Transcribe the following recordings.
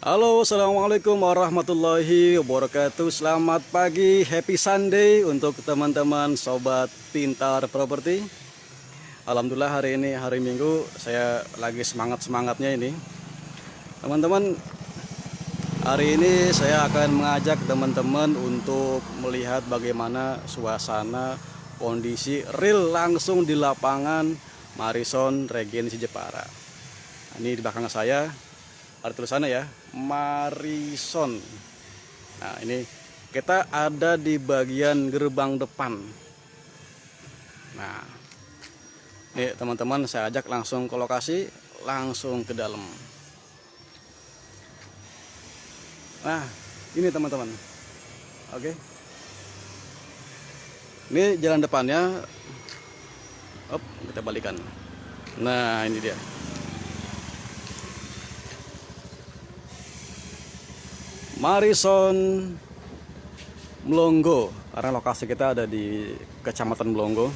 Halo, assalamualaikum warahmatullahi wabarakatuh. Selamat pagi, happy Sunday untuk teman-teman sobat pintar properti. Alhamdulillah hari ini hari Minggu, saya lagi semangat-semangatnya ini. Teman-teman, hari ini saya akan mengajak teman-teman untuk melihat bagaimana suasana kondisi real langsung di lapangan Marison Regency Jepara. Ini di belakang saya ada tulisannya ya, Marison. Nah, ini kita ada di bagian gerbang depan. Nah, ini teman-teman saya ajak langsung ke lokasi, langsung ke dalam. Nah, ini teman-teman. Oke. Ini jalan depannya. Kita balikan. Nah, ini dia. Marison Melongo, karena lokasi kita ada di Kecamatan Melongo.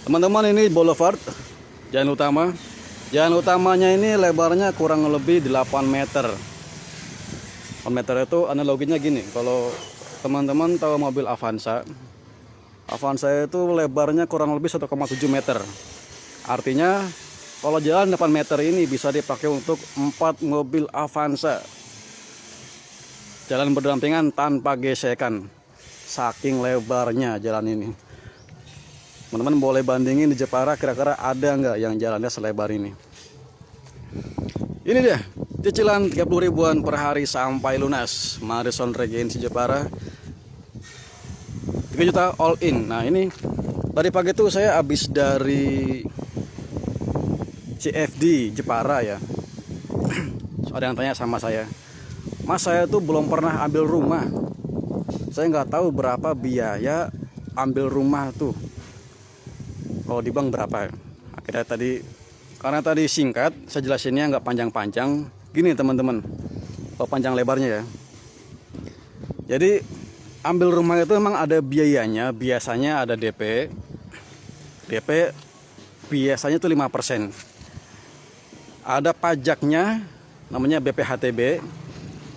Teman-teman, ini boulevard, jalan utama. Jalan utamanya ini lebarnya kurang lebih 8 meter. 8 meter itu analoginya gini, kalau teman-teman tahu mobil Avanza itu lebarnya kurang lebih 1,7 meter. Artinya kalau jalan 8 meter ini bisa dipakai untuk 4 mobil Avanza. Jalan berdampingan tanpa gesekan, saking lebarnya jalan ini. Teman-teman boleh bandingin di Jepara, kira-kira ada nggak yang jalannya selebar ini. Ini dia, cicilan 30 ribuan per hari sampai lunas, Marison Regency Jepara, 3 juta all in. Nah, ini tadi pagi tuh saya habis dari CFD Jepara ya. So, ada yang tanya sama saya, Mas, saya tuh belum pernah ambil rumah, saya nggak tahu berapa biaya ambil rumah tuh, kalau di bank berapa. Akhirnya karena tadi singkat, saya jelasinnya nggak panjang-panjang. Gini teman-teman, kalau panjang lebarnya ya. Jadi ambil rumah itu memang ada biayanya, biasanya ada DP biasanya itu 5%. Ada pajaknya, namanya BPHTB,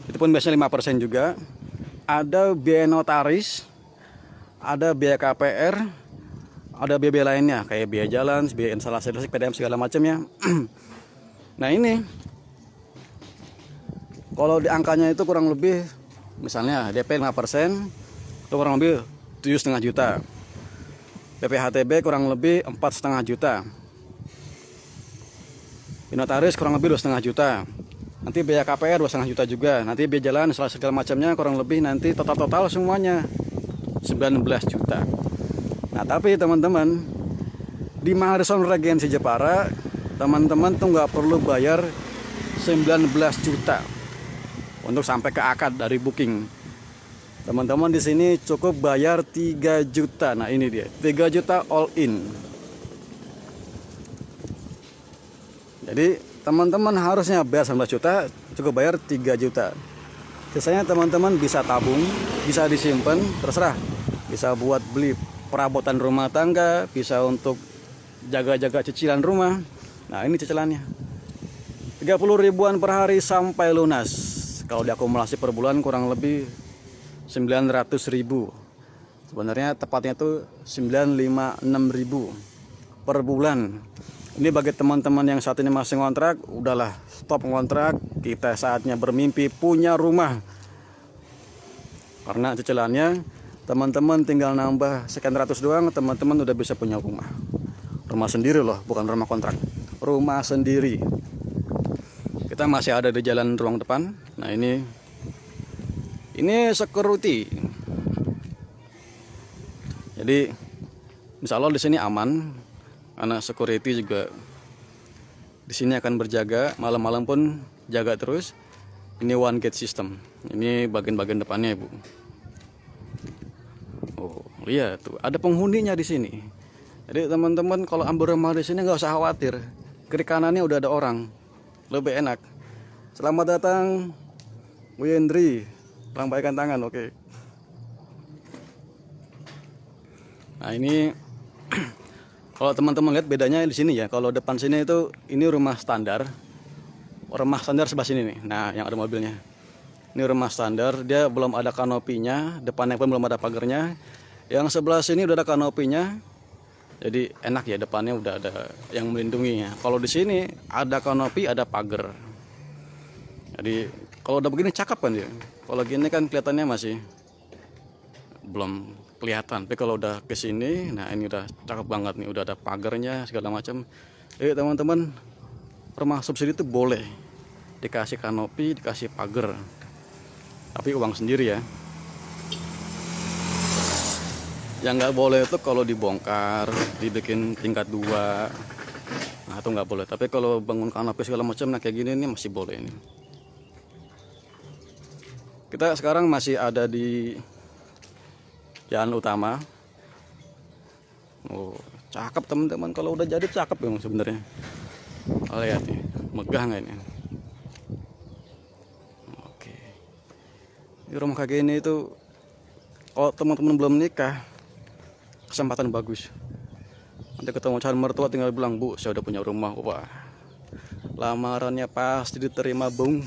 itu pun biasanya 5% juga. Ada biaya notaris, ada biaya KPR, ada biaya lainnya kayak biaya jalan, biaya instalasi listrik, PDM segala macamnya. Nah, ini kalau di angkanya itu kurang lebih, misalnya DP 5% itu kurang lebih 7,5 juta. BPHTB kurang lebih 4,5 juta. Notaris kurang lebih 2,5 juta. Nanti biaya KPR 2,5 juta juga. Nanti biaya jalan segala macamnya kurang lebih nanti total semuanya 19 juta. Nah, tapi teman-teman, di Marison Regency Jepara, teman-teman tuh nggak perlu bayar 19 juta untuk sampai ke akad dari booking. Teman-teman di sini cukup bayar 3 juta. Nah, ini dia, 3 juta all in. Jadi teman-teman harusnya bayar 19 juta, cukup bayar 3 juta. Sisanya teman-teman bisa tabung, bisa disimpan, terserah. Bisa buat beli perabotan rumah tangga, bisa untuk jaga-jaga cicilan rumah. Nah, ini cicilannya 30 ribuan per hari sampai lunas. Kalau diakumulasi per bulan kurang lebih 900 ribu. Sebenarnya tepatnya itu 956 ribu per bulan. Ini bagi teman-teman yang saat ini masih ngontrak, udahlah stop ngontrak, kita saatnya bermimpi punya rumah. Karena cicilannya teman-teman tinggal nambah sekian ratus doang, teman-teman udah bisa punya rumah. Rumah sendiri loh, bukan rumah kontrak. Rumah sendiri. Kita masih ada di jalan ruang depan. Nah, ini security. Jadi insya Allah di sini aman. Karena security juga di sini akan berjaga, malam-malam pun jaga terus. Ini one gate system. Ini bagian-bagian depannya, Ibu. Oh, lihat tuh, ada penghuninya di sini. Jadi teman-teman kalau ambil rumah di sini nggak usah khawatir. Kiri kanannya udah ada orang, lebih enak. Selamat datang, Bu Yendri. Lambaikan tangan, oke. Nah, ini kalau teman-teman lihat bedanya di sini ya, kalau depan sini itu ini rumah standar. remah standar sebelah sini nih. Nah, yang ada mobilnya. Ini remah standar, dia belum ada kanopinya, depannya pun belum ada pagarnya. Yang sebelah sini udah ada kanopinya. Jadi enak ya, depannya udah ada yang melindunginya. Kalau di sini ada kanopi, ada pagar. Jadi kalau udah begini cakep kan ya. Kalau gini kan kelihatannya masih belum kelihatan. Tapi kalau udah ke sini, nah ini udah cakep banget nih, udah ada pagarnya segala macam. Teman-teman, rumah subsidi itu boleh dikasih kanopi, dikasih pagar. Tapi uang sendiri ya. Yang nggak boleh itu kalau dibongkar, dibikin tingkat 2. Nah, itu nggak boleh. Tapi kalau bangun kanopi segala macam, nah kayak gini nih masih boleh ini. Kita sekarang masih ada di jalan utama. Oh, cakep teman-teman. Kalau udah jadi cakep memang sebenarnya. Lihat nih, megah nggak ini? Oke. Di rumah kayak gini itu, kalau teman-teman belum nikah, kesempatan bagus. Nanti ketemu calon mertua tinggal bilang, "Bu, saya udah punya rumah." Wah, lamarannya pasti diterima, Bung.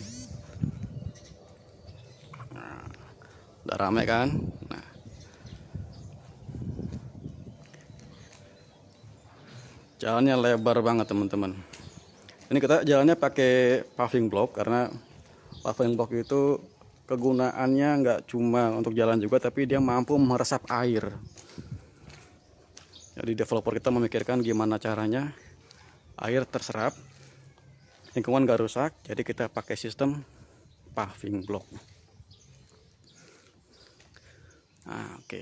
Nah, udah rame kan? Nah, jalannya lebar banget teman-teman. Ini kita jalannya pakai paving block karena paving block itu kegunaannya nggak cuma untuk jalan juga, tapi dia mampu meresap air. Jadi developer kita memikirkan gimana caranya air terserap, lingkungan nggak rusak. Jadi kita pakai sistem paving block. Nah, oke.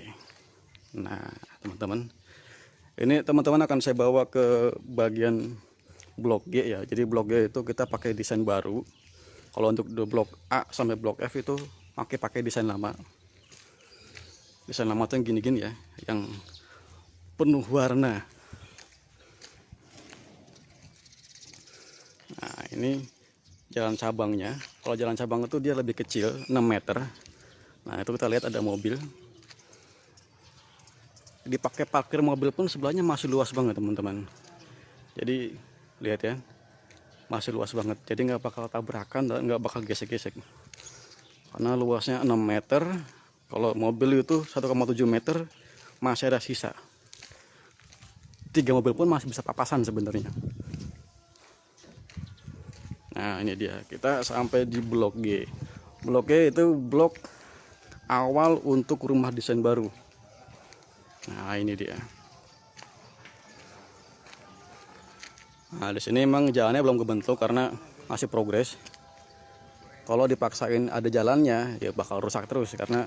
Nah, teman-teman, ini teman-teman akan saya bawa ke bagian blok G ya. Jadi blok G itu kita pakai desain baru. Kalau untuk blok A sampai blok F itu pakai desain lama. Desain lama tuh yang gini-gini ya, yang penuh warna. Nah, ini jalan cabangnya. Kalau jalan cabang itu dia lebih kecil, 6 meter. Nah, itu kita lihat ada mobil. Dipakai parkir mobil pun sebelahnya masih luas banget teman-teman. Jadi lihat ya, masih luas banget. Jadi nggak bakal tabrakan dan nggak bakal gesek-gesek. Karena luasnya 6 meter. Kalau mobil itu 1,7 meter, masih ada sisa. 3 mobil pun masih bisa papasan sebenarnya. Nah, ini dia. Kita sampai di blok G. Blok G itu blok awal untuk rumah desain baru. Nah, ini dia. Nah, di sini emang jalannya belum kebentuk karena masih progres. Kalau dipaksain ada jalannya, ya bakal rusak terus karena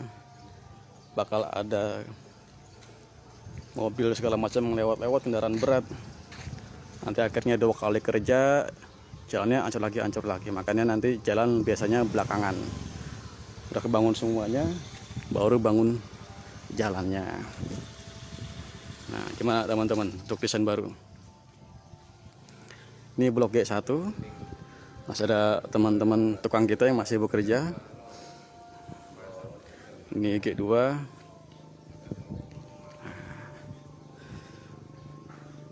bakal ada mobil segala macam lewat-lewat, kendaraan berat. Nanti akhirnya 2 kali kerja, jalannya ancur lagi. Makanya nanti jalan biasanya belakangan. Udah kebangun semuanya, baru bangun jalannya. Nah, gimana teman-teman untuk desain baru? Ini blok G1. Masih ada teman-teman tukang kita yang masih bekerja. Ini G2.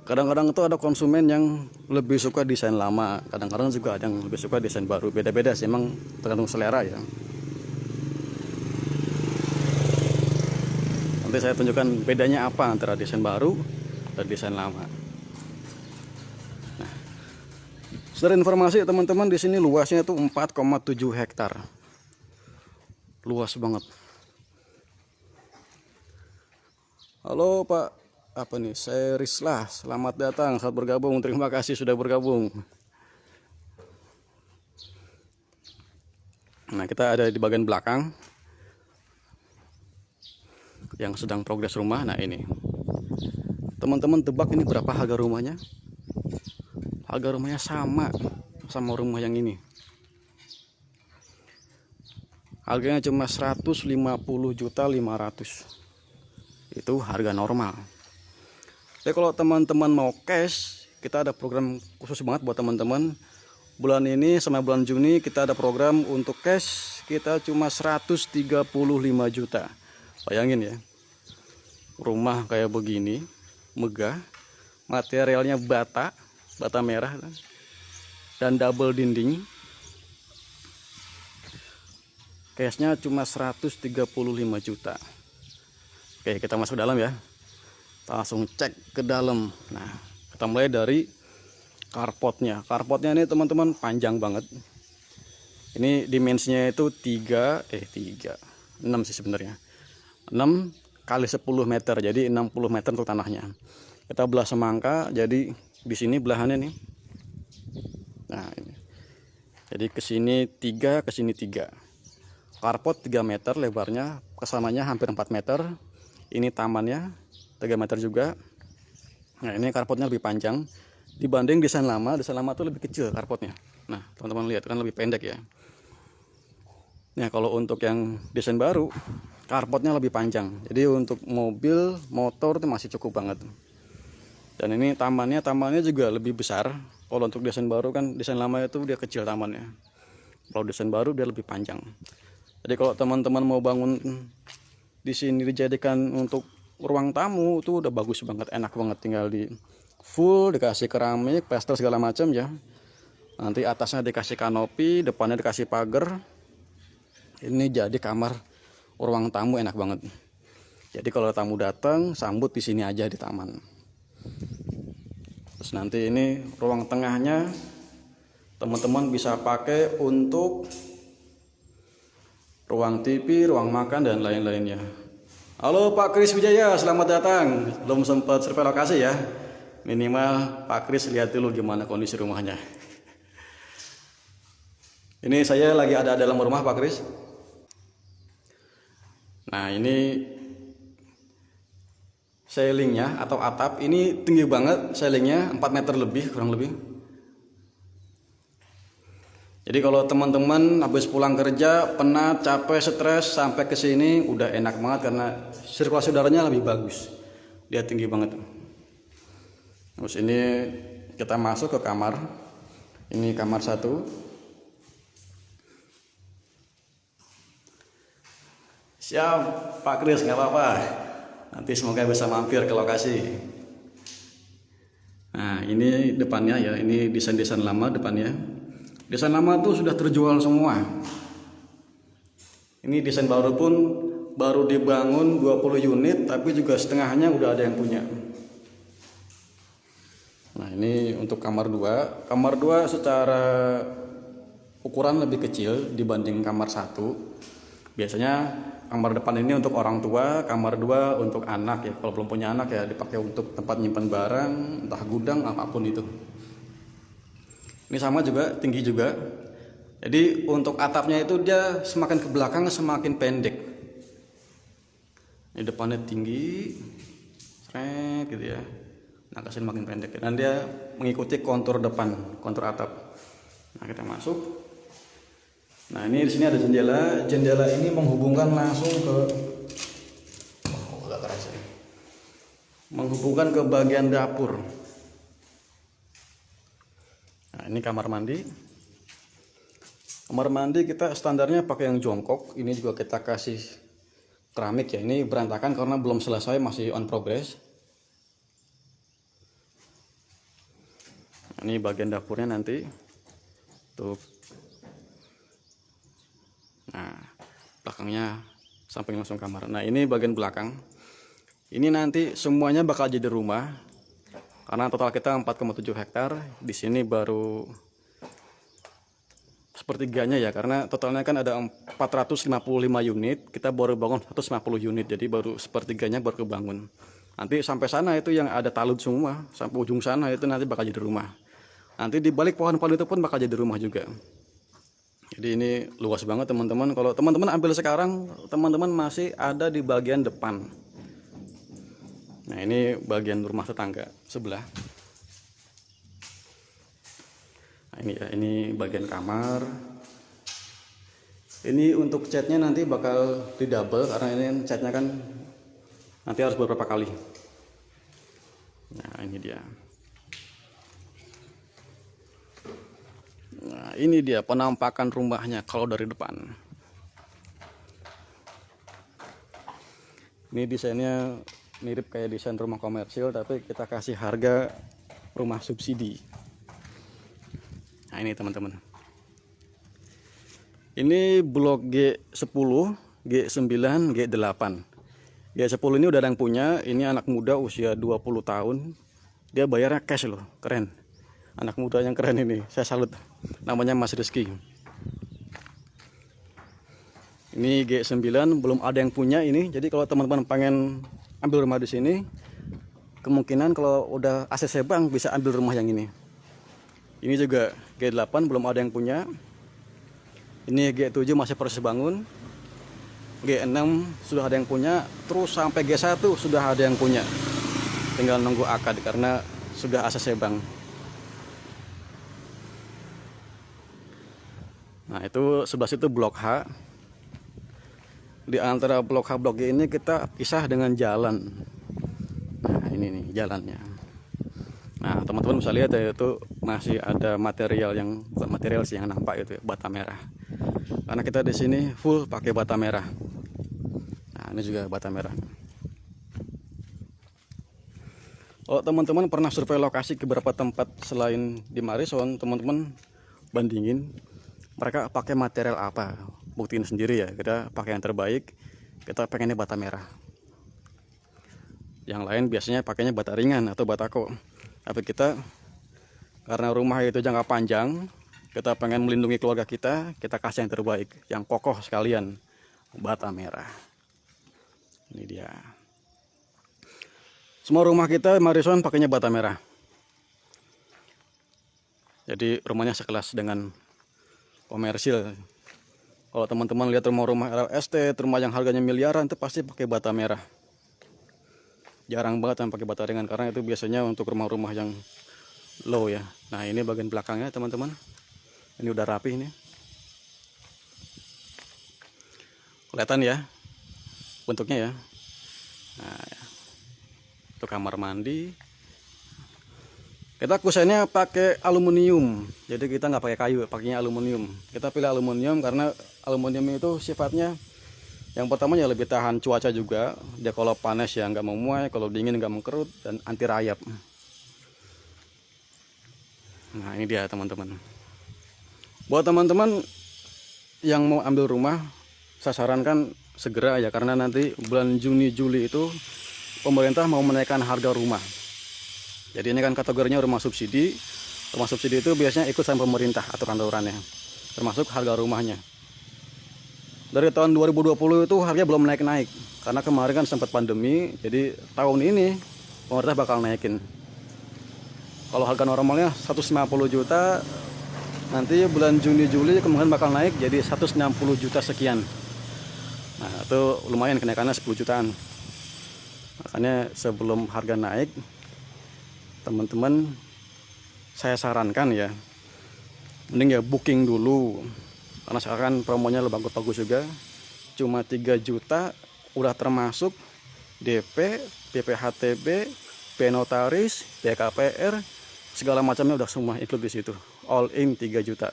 Kadang-kadang itu ada konsumen yang lebih suka desain lama, kadang-kadang juga ada yang lebih suka desain baru. Beda-beda sih, emang tergantung selera ya. Nanti saya tunjukkan bedanya apa antara desain baru dan desain lama. Nah, secara informasi teman-teman, di sini luasnya itu 4,7 hektar. Luas banget. Halo Pak, apa nih, saya Rislah, selamat datang, selamat bergabung, terima kasih sudah bergabung. Nah, kita ada di bagian belakang yang sedang progres rumah. Nah, ini teman-teman tebak ini berapa harga rumahnya? Harga rumahnya sama rumah yang ini. Harganya cuma 150.500.000. Itu harga normal. Tapi kalau teman-teman mau cash, kita ada program khusus banget buat teman-teman. Bulan ini sama bulan Juni kita ada program untuk cash, kita cuma 135 juta. Bayangin ya, rumah kayak begini, megah, materialnya bata merah dan double dinding. Cashnya cuma 135 juta. Oke, kita masuk ke dalam ya. Kita langsung cek ke dalam. Nah, kita mulai dari carportnya. Carportnya ini teman-teman panjang banget. Ini dimensinya itu 6 sih sebenarnya. 6 kali 10 meter, jadi 60 meter untuk tanahnya. Kita belah semangka, jadi di sini belahannya nih. Nah, ini. Jadi ke sini 3, ke sini 3. Carport 3 meter lebarnya, kesananya hampir 4 meter. Ini tamannya 3 meter juga. Nah, ini carportnya lebih panjang dibanding desain lama. Desain lama tuh lebih kecil carportnya. Nah, teman-teman lihat kan lebih pendek ya. Nah, kalau untuk yang desain baru, carportnya lebih panjang. Jadi untuk mobil, motor itu masih cukup banget. Dan ini tamannya juga lebih besar. Kalau untuk desain baru kan, desain lama itu dia kecil tamannya. Kalau desain baru dia lebih panjang. Jadi kalau teman-teman mau bangun di sini dijadikan untuk ruang tamu, itu udah bagus banget, enak banget, tinggal di full dikasih keramik, pastel segala macam ya. Nanti atasnya dikasih kanopi, depannya dikasih pagar. Ini jadi kamar ruang tamu, enak banget. Jadi kalau tamu datang, sambut di sini aja di taman. Terus nanti ini ruang tengahnya teman-teman bisa pakai untuk ruang TV, ruang makan dan lain-lainnya. Halo Pak Kris Wijaya, selamat datang. Belum sempat survei lokasi ya. Minimal Pak Kris lihat dulu gimana kondisi rumahnya. Ini saya lagi ada dalam rumah Pak Kris. Nah, ini ceilingnya atau atap ini tinggi banget, ceilingnya 4 meter lebih kurang lebih. Jadi kalau teman-teman habis pulang kerja penat, capek, stres, sampai ke sini udah enak banget karena sirkulasi udaranya lebih bagus. Dia tinggi banget. Terus ini kita masuk ke kamar. Ini kamar 1. Siap Pak Kris, nggak apa-apa. Nanti semoga bisa mampir ke lokasi. Nah, ini depannya ya, ini desain-desain lama depannya. Desain lama tuh sudah terjual semua. Ini desain baru pun baru dibangun 20 unit, tapi juga setengahnya udah ada yang punya. Nah, ini untuk kamar 2. Kamar 2 secara ukuran lebih kecil dibanding kamar 1. Biasanya kamar depan ini untuk orang tua, kamar 2 untuk anak ya. Kalau belum punya anak ya dipakai untuk tempat nyimpan barang, entah gudang apapun itu. Ini sama juga, tinggi juga. Jadi untuk atapnya itu dia semakin ke belakang semakin pendek. Ini depannya tinggi, seret gitu ya. Nah, kasih makin pendek. Dan dia mengikuti kontur depan, kontur atap. Nah, kita masuk. Nah, ini di sini ada jendela. Jendela ini menghubungkan langsung ke agak keras ya. Menghubungkan ke bagian dapur. Nah, ini kamar mandi. Kamar mandi kita standarnya pakai yang jongkok. Ini juga kita kasih keramik ya. Ini berantakan karena belum selesai, masih on progress. Nah, ini bagian dapurnya nanti. Tuh. Nah, belakangnya samping langsung kamar. Nah, ini bagian belakang. Ini nanti semuanya bakal jadi rumah. Karena total kita 4,7 hektar. Di sini baru sepertiganya ya, karena totalnya kan ada 455 unit. Kita baru bangun 150 unit, jadi baru sepertiganya baru kebangun. Nanti sampai sana itu yang ada talut semua, sampai ujung sana itu nanti bakal jadi rumah. Nanti di balik pohon-pohon itu pun bakal jadi rumah juga. Jadi ini luas banget teman-teman. Kalau teman-teman ambil sekarang, teman-teman masih ada di bagian depan. Nah, ini bagian rumah tetangga sebelah. Nah, ini ya, ini bagian kamar. Ini untuk catnya nanti bakal di double karena ini catnya kan nanti harus beberapa kali. Nah, ini dia. Nah, ini dia penampakan rumahnya kalau dari depan. Ini desainnya mirip kayak desain rumah komersil, tapi kita kasih harga rumah subsidi. Nah, ini teman-teman. Ini blok G10, G9, G8. G10 ini udah ada yang punya, ini anak muda usia 20 tahun. Dia bayarnya cash loh, keren. Anak muda yang keren ini, saya salut. Namanya Mas Rizky. Ini G9 belum ada yang punya ini. Jadi kalau teman-teman pengen ambil rumah di sini, kemungkinan kalau udah ACC Bank bisa ambil rumah yang ini. Ini juga G8 belum ada yang punya. Ini G7 masih proses bangun. G6 sudah ada yang punya, terus sampai G1 sudah ada yang punya. Tinggal nunggu akad karena sudah ACC Bank. Nah, itu sebelah situ blok H. Di antara blok H blok G ini kita pisah dengan jalan. Nah, ini nih jalannya. Nah, teman-teman bisa lihat ya, itu masih ada material yang bukan material sih yang nampak itu ya, bata merah. Karena kita di sini full pakai bata merah. Nah, ini juga bata merah. Kalau teman-teman pernah survei lokasi ke beberapa tempat selain di Marrison, teman-teman bandingin mereka pakai material apa. Buktiin sendiri ya, kita pakai yang terbaik. Kita pengennya bata merah. Yang lain biasanya pakainya bata ringan atau batako. Tapi kita karena rumah itu jangka panjang, kita pengen melindungi keluarga kita kasih yang terbaik, yang kokoh sekalian, bata merah. Ini dia. Semua rumah kita Marrison pakainya bata merah. Jadi rumahnya sekelas dengan komersil. Kalau teman-teman lihat rumah-rumah real estate, rumah yang harganya miliaran itu pasti pakai bata merah. Jarang banget yang pakai bata ringan karena itu biasanya untuk rumah-rumah yang low ya. Nah, ini bagian belakangnya teman-teman. Ini udah rapi ini. Kelihatan ya bentuknya ya. Nah, ya. Itu kamar mandi. Kita kusennya pakai aluminium. Jadi kita nggak pakai kayu, pakainya aluminium. Kita pilih aluminium karena aluminium itu sifatnya yang pertama ya lebih tahan cuaca juga. Dia kalau panas ya nggak memuai, kalau dingin nggak mengkerut dan anti rayap. Nah, ini dia teman-teman. Buat teman-teman yang mau ambil rumah, saya sarankan segera ya, karena nanti bulan Juni Juli itu pemerintah mau menaikkan harga rumah. Jadi ini kan kategorinya rumah subsidi. Rumah subsidi itu biasanya ikut sama pemerintah aturan-aturannya, termasuk harga rumahnya. Dari tahun 2020 itu harganya belum naik-naik karena kemarin kan sempat pandemi. Jadi tahun ini pemerintah bakal naikin. Kalau harga normalnya 150 juta, nanti bulan Juni Juli kemungkinan bakal naik jadi 160 juta sekian. Nah, itu lumayan kenaikannya 10 jutaan. Makanya sebelum harga naik, teman-teman saya sarankan ya, mending ya booking dulu. Karena sekarang promonya lebih bagus juga. Cuma 3 juta udah termasuk DP, PPHTB, P-notaris, PKPR, segala macamnya udah semua ikut di situ. All in 3 juta.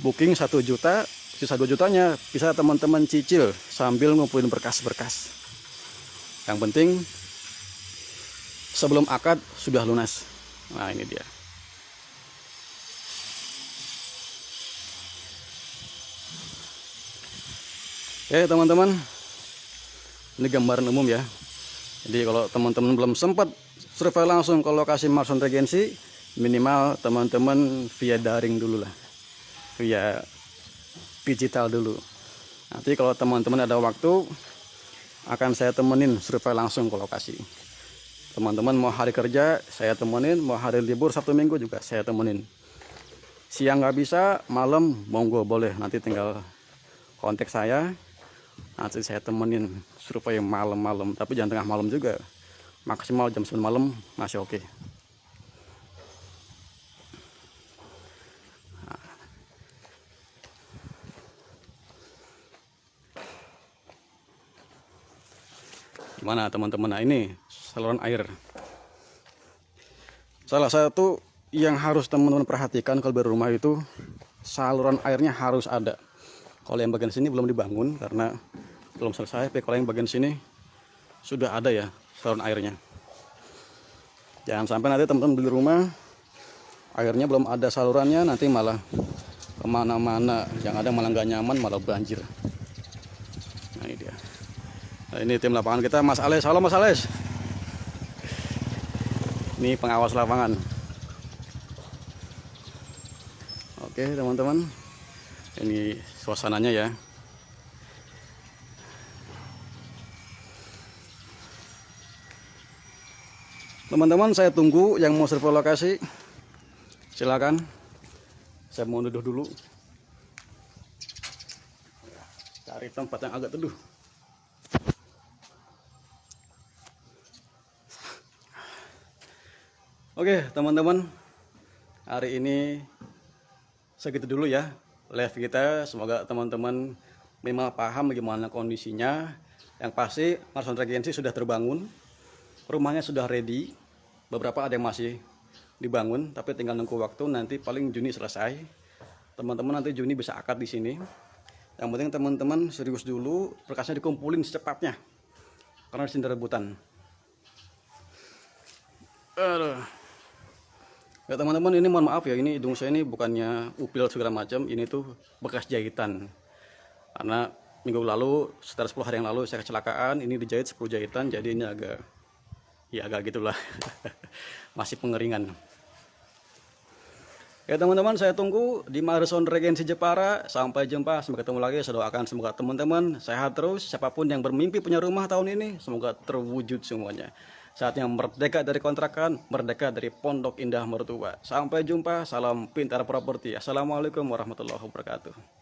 Booking 1 juta, sisa 2 jutanya bisa teman-teman cicil sambil ngumpulin berkas-berkas. Yang penting sebelum akad sudah lunas. Nah, ini dia. Oke teman-teman, ini gambaran umum ya. Jadi kalau teman-teman belum sempat survei langsung ke lokasi Marrison Regency, minimal teman-teman via daring dulu lah, via digital dulu. Nanti kalau teman-teman ada waktu, akan saya temenin survei langsung ke lokasi. Teman-teman mau hari kerja saya temenin, mau hari libur Sabtu Minggu juga saya temenin. Siang nggak bisa, malam monggo boleh, nanti tinggal kontak saya, nanti saya temenin survei malam-malam. Tapi jangan tengah malam juga, maksimal jam 9 malam masih oke. Gimana teman-teman? Nah, ini saluran air. Salah satu yang harus teman-teman perhatikan kalau berumah itu saluran airnya harus ada. Kalau yang bagian sini belum dibangun karena belum selesai, tapi kalau yang bagian sini sudah ada ya saluran airnya. Jangan sampai nanti teman-teman beli rumah airnya belum ada salurannya, nanti malah kemana-mana, yang ada malah nggak nyaman, malah banjir. Nah ini dia. Nah, ini tim lapangan kita, Mas Ales. Halo Mas Ales. Ini pengawas lapangan. Oke teman-teman, ini suasananya ya. Teman-teman, saya tunggu yang mau survei lokasi. Silakan. Saya mau duduk dulu. Cari tempat yang agak teduh. Oke teman-teman, hari ini segitu dulu ya live kita. Semoga teman-teman memang paham bagaimana kondisinya. Yang pasti Marson Regency sudah terbangun, rumahnya sudah ready. Beberapa ada yang masih dibangun, tapi tinggal nunggu waktu. Nanti paling Juni selesai. Teman-teman nanti Juni bisa akad di sini. Yang penting teman-teman serius dulu, berkasnya dikumpulin secepatnya, karena di sini rebutan. Aduh. Ya teman-teman, ini mohon maaf ya, ini hidung saya ini bukannya upil segala macam, ini tuh bekas jahitan. Karena minggu lalu, sekitar 10 hari yang lalu saya kecelakaan, ini dijahit 10 jahitan, jadi ini agak gitulah. Masih pengeringan. Ya teman-teman, saya tunggu di Marson Regency Jepara. Sampai jumpa, sampai ketemu lagi. Saya doakan semoga teman-teman sehat terus. Siapapun yang bermimpi punya rumah tahun ini, semoga terwujud semuanya. Saatnya merdeka dari kontrakan, merdeka dari pondok indah mertua. Sampai jumpa, salam pintar properti. Assalamualaikum warahmatullahi wabarakatuh.